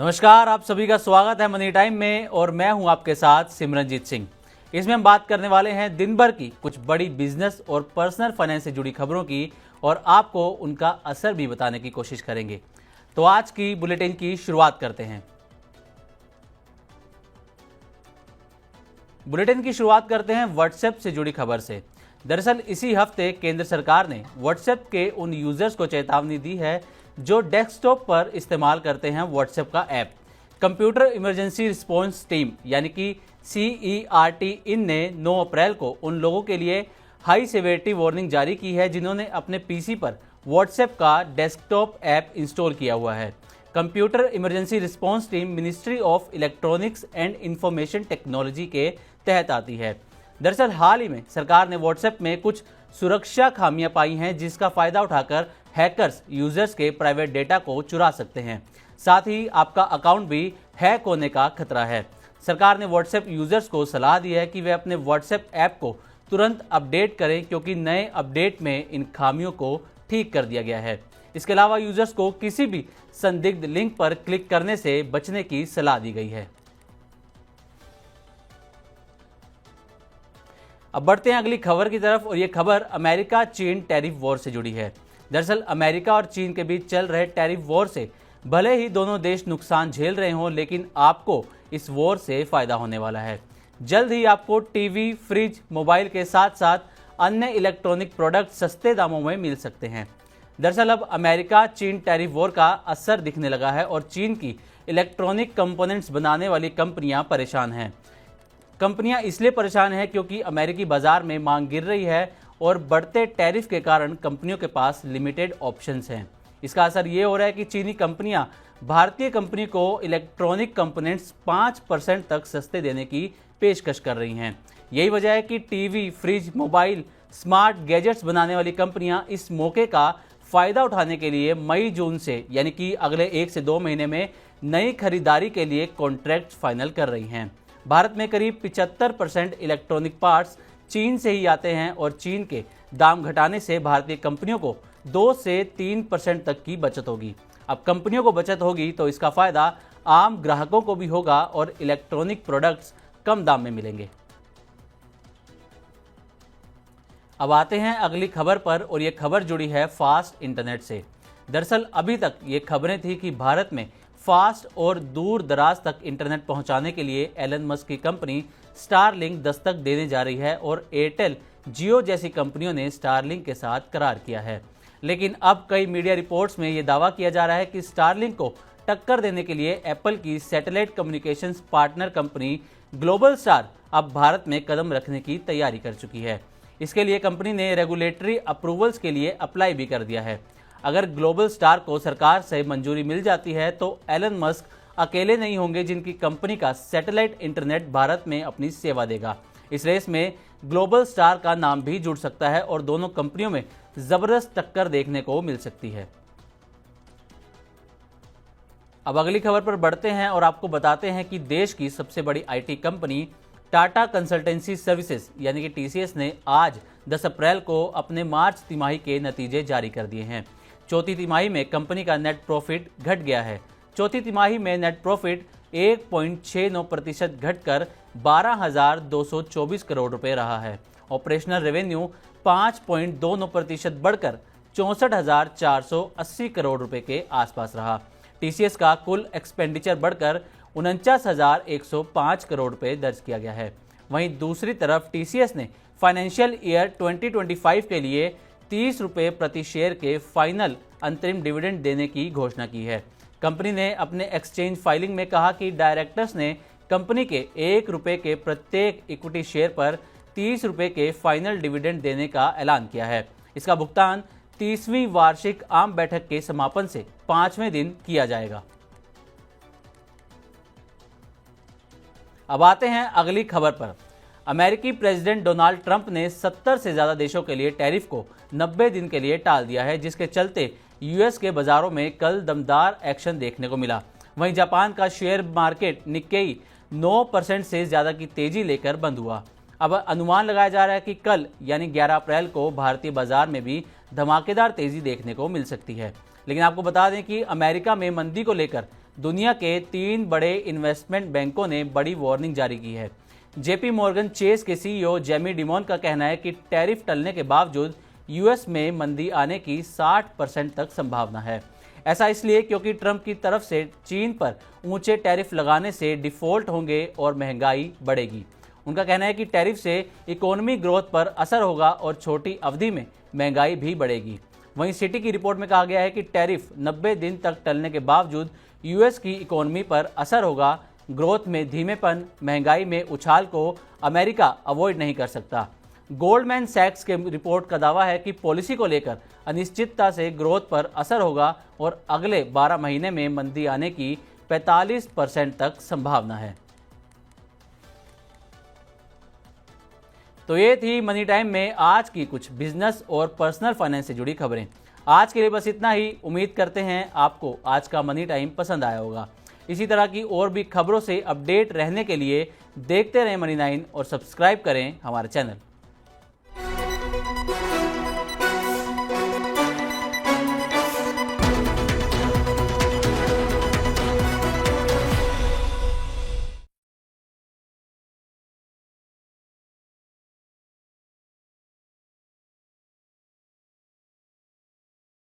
नमस्कार, आप सभी का स्वागत है मनी टाइम में और मैं हूं आपके साथ सिमरनजीत सिंह। इसमें हम बात करने वाले हैं दिन भर की कुछ बड़ी बिजनेस और पर्सनल फाइनेंस से जुड़ी खबरों की और आपको उनका असर भी बताने की कोशिश करेंगे। तो आज की बुलेटिन की शुरुआत करते हैं। बुलेटिन की शुरुआत करते हैं व्हाट्सएप से जुड़ी खबर से। दरअसल इसी हफ्ते केंद्र सरकार ने व्हाट्सएप के उन यूजर्स को चेतावनी दी है जो डेस्कटॉप पर इस्तेमाल करते हैं व्हाट्सएप का app. Computer emergency response team यानी कि CERT इन ने 9 अप्रैल को उन लोगों के लिए हाई सेवेरिटी वार्निंग जारी की है जिन्होंने अपने पीसी पर व्हाट्सएप का डेस्कटॉप ऐप इंस्टॉल किया हुआ है। Computer emergency response team ministry of electronics and information technology के तहत आती है। दरअसल हाल ही में सरकार ने व्हाट्सएप में कुछ सुरक्षा खामियां पाई हैं जिसका फायदा उठाकर हैकर्स यूजर्स के प्राइवेट डेटा को चुरा सकते हैं। साथ ही आपका अकाउंट भी हैक होने का खतरा है। सरकार ने व्हाट्सएप यूजर्स को सलाह दी है कि वे अपने व्हाट्सएप ऐप को तुरंत अपडेट करें क्योंकि नए अपडेट में इन खामियों को ठीक कर दिया गया है। इसके अलावा यूजर्स को किसी भी संदिग्ध लिंक पर क्लिक करने से बचने की सलाह दी गई है। अब बढ़ते हैं अगली खबर की तरफ और ये खबर अमेरिका चीन टैरिफ वॉर से जुड़ी है। दरअसल अमेरिका और चीन के बीच चल रहे टैरिफ वॉर से भले ही दोनों देश नुकसान झेल रहे हों, लेकिन आपको इस वॉर से फायदा होने वाला है। जल्द ही आपको टीवी, फ्रिज, मोबाइल के साथ साथ अन्य इलेक्ट्रॉनिक प्रोडक्ट सस्ते दामों में मिल सकते हैं। दरअसल अब अमेरिका चीन टैरिफ वॉर का असर दिखने लगा है और चीन की इलेक्ट्रॉनिक कंपोनेंट्स बनाने वाली कंपनियां परेशान हैं। कंपनियां इसलिए परेशान हैं क्योंकि अमेरिकी बाजार में मांग गिर रही है और बढ़ते टैरिफ के कारण कंपनियों के पास लिमिटेड ऑप्शंस हैं। इसका असर ये हो रहा है कि चीनी कंपनियां भारतीय कंपनी को इलेक्ट्रॉनिक कंपोनेंट्स 5% तक सस्ते देने की पेशकश कर रही हैं। यही वजह है कि TV, fridge, mobile, smart gadgets बनाने वाली कंपनियां इस मौके का फायदा उठाने के लिए मई-जून से यानी कि अगले 1 से 2 महीने में नई खरीदारी के लिए कॉन्ट्रैक्ट फाइनल कर रही हैं। भारत में करीब 75% इलेक्ट्रॉनिक पार्ट्स चीन से ही आते हैं और चीन के दाम घटाने से भारतीय कंपनियों को 2 से 3% तक की बचत होगी। अब कंपनियों को बचत होगी तो इसका फायदा आम ग्राहकों को भी होगा और इलेक्ट्रॉनिक प्रोडक्ट्स कम दाम में मिलेंगे। अब आते हैं अगली खबर पर और ये खबर जुड़ी है फास्ट इंटरनेट से। दरअसल अभी तक ये खबरें थी कि भारत में फास्ट और दूर दराज तक इंटरनेट पहुंचाने के लिए एलन मस्क की कंपनी स्टारलिंक दस्तक देने जा रही है और एयरटेल, जियो जैसी कंपनियों ने स्टारलिंक के साथ करार किया है। लेकिन अब कई मीडिया रिपोर्ट्स में यह दावा किया जा रहा है कि स्टारलिंक को टक्कर देने के लिए एप्पल की satellite communications partner company global star अब भारत में कदम रखने की तैयारी कर चुकी है। इसके लिए कंपनी ने रेगुलेटरी अप्रूवल्स के लिए अप्लाई भी कर दिया है। अगर ग्लोबल स्टार को सरकार से मंजूरी मिल जाती है तो एलन मस्क अकेले नहीं होंगे जिनकी कंपनी का सैटेलाइट इंटरनेट भारत में अपनी सेवा देगा। इस रेस में ग्लोबल स्टार का नाम भी जुड़ सकता है और दोनों कंपनियों में जबरदस्त टक्कर देखने को मिल सकती है। अब अगली खबर पर बढ़ते हैं और आपको बताते हैं कि देश की सबसे बड़ी IT company Tata consultancy services यानी कि TCS ने आज 10 अप्रैल को अपने मार्च तिमाही के नतीजे जारी कर दिए हैं। चौथी तिमाही में कंपनी का नेट प्रॉफिट घट गया है। चौथी तिमाही में नेट प्रॉफिट 1.69% घटकर 12,224 करोड़ रुपए रहा है। ऑपरेशनल रेवेन्यू 5.29% बढ़कर 64,480 करोड़ रुपए के आसपास रहा। TCS का कुल एक्सपेंडिचर बढ़कर 49,105 करोड़ रुपए दर्ज किया गया है। वहीं दूसरी तरफ TCS ने फाइनेंशियल ईयर 2025 के लिए 30 रुपये प्रति शेयर के फाइनल अंतरिम डिविडेंड देने की घोषणा की है। कंपनी ने अपने एक्सचेंज फाइलिंग में कहा कि डायरेक्टर्स ने कंपनी के 1 रुपये के प्रत्येक इक्विटी शेयर पर 30 रुपये के फाइनल डिविडेंड देने का ऐलान किया है। इसका भुगतान 30वीं वार्षिक आम बैठक के समापन से 5वें दिन किया जाएगा। अब आते हैं अगली खबर पर। अमेरिकी प्रेसिडेंट डोनाल्ड ट्रंप ने 70 से ज्यादा देशों के लिए टैरिफ को 90 दिन के लिए टाल दिया है, जिसके चलते यूएस के बाजारों में कल दमदार एक्शन देखने को मिला। वहीं जापान का शेयर मार्केट निक्केई 9% से ज्यादा की तेजी लेकर बंद हुआ। अब अनुमान लगाया जा रहा है कि कल यानी 11 अप्रैल को भारतीय बाजार में भी धमाकेदार तेजी देखने को मिल सकती है। लेकिन आपको बता दें कि अमेरिका में मंदी को लेकर दुनिया के 3 बड़े इन्वेस्टमेंट बैंकों ने बड़ी वार्निंग जारी की है। जेपी मॉर्गन चेस के सीईओ जेमी डिमॉन का कहना है कि टैरिफ टलने के बावजूद यूएस में मंदी आने की 60% तक संभावना है। ऐसा इसलिए क्योंकि ट्रंप की तरफ से चीन पर ऊंचे टैरिफ लगाने से डिफॉल्ट होंगे और महंगाई बढ़ेगी। उनका कहना है कि टैरिफ से इकोनॉमी ग्रोथ पर असर होगा और छोटी अवधि में महंगाई भी बढ़ेगी। वहीं सिटी की रिपोर्ट में कहा गया है कि टैरिफ 90 दिन तक टलने के बावजूद यूएस की इकोनॉमी पर असर होगा। ग्रोथ में धीमेपन, महंगाई में उछाल को अमेरिका अवॉइड नहीं कर सकता। गोल्डमैन सैक्स के रिपोर्ट का दावा है कि पॉलिसी को लेकर अनिश्चितता से ग्रोथ पर असर होगा और अगले 12 महीने में मंदी आने की 45% तक संभावना है। तो ये थी मनी टाइम में आज की कुछ बिजनेस और पर्सनल फाइनेंस से जुड़ी खबरें। आज के लिए बस इतना ही। उम्मीद करते हैं आपको आज का मनी टाइम पसंद आया होगा। इसी तरह की और भी खबरों से अपडेट रहने के लिए देखते रहें मनी 9 और सब्सक्राइब करें हमारा चैनल।